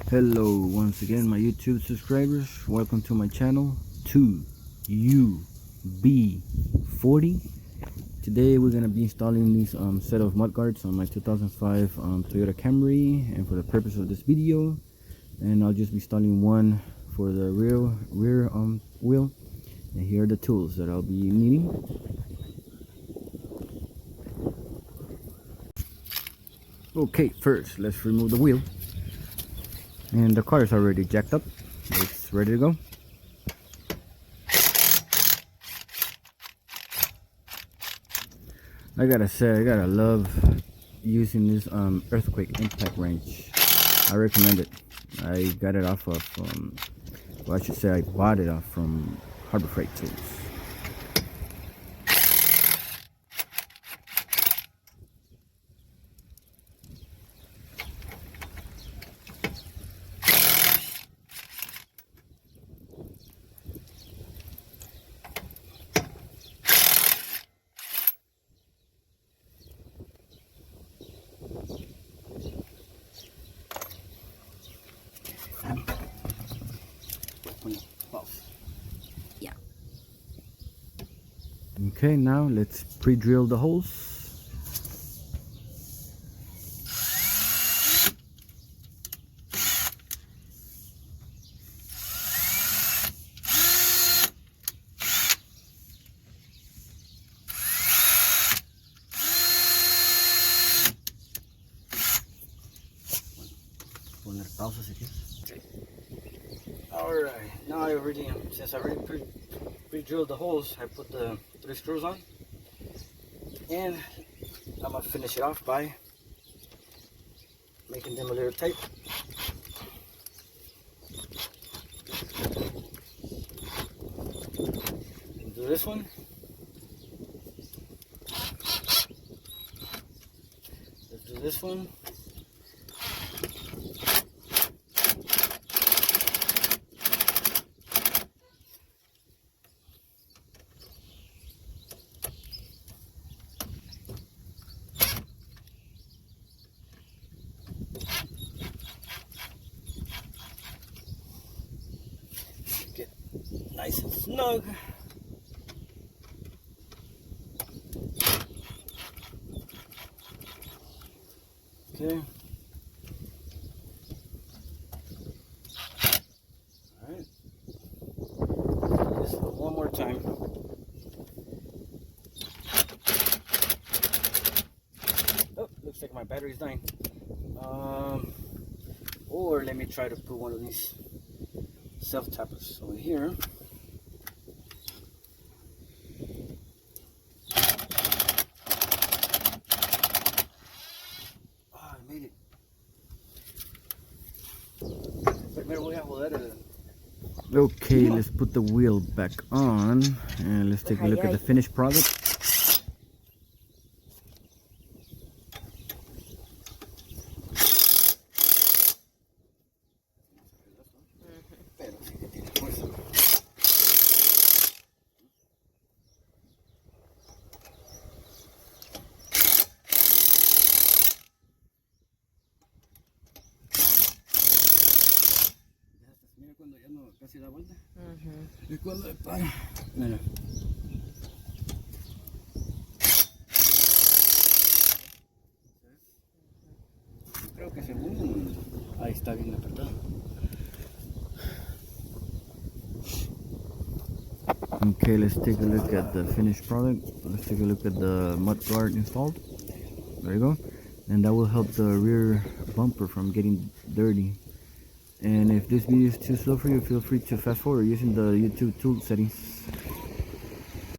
Hello once again, my YouTube subscribers. Welcome to my channel 2UB40. Today we're gonna be installing this set of mud guards on my 2005 Toyota Camry, and for the purpose of this video, and I'll just be installing one for the rear wheel. And here are the tools that I'll be needing. Okay, first let's remove the wheel. And the car is already jacked up. It's ready to go. I gotta say, I gotta love using this earthquake impact wrench. I recommend it. I got it off of, well, I should say I bought it off from Harbor Freight Tools. Yeah. Okay, now let's pre-drill the holes. Poner pausa si quieres. Alright, now I already, since I already pre-drilled the holes, I put the 3 screws on, and I'm gonna finish it off by making them a little tight. Do this one. Let's do this one. Get nice and snug. Okay. Alright. This one more time. Oh, looks like my battery's dying. Or let me try to put one of these self-tappers over here. Ah, I made it. Okay, let's put the wheel back on and let's take a look at the finished product. Cuando ya no casi da vuelta, y cuando para, mira. Creo que según ahí está bien apretado. Okay, let's take a look at the finished product. Let's take a look at the mud guard installed. There you go. And that will help the rear bumper from getting dirty. And if this video is too slow for you, feel free to fast forward using the YouTube tool settings.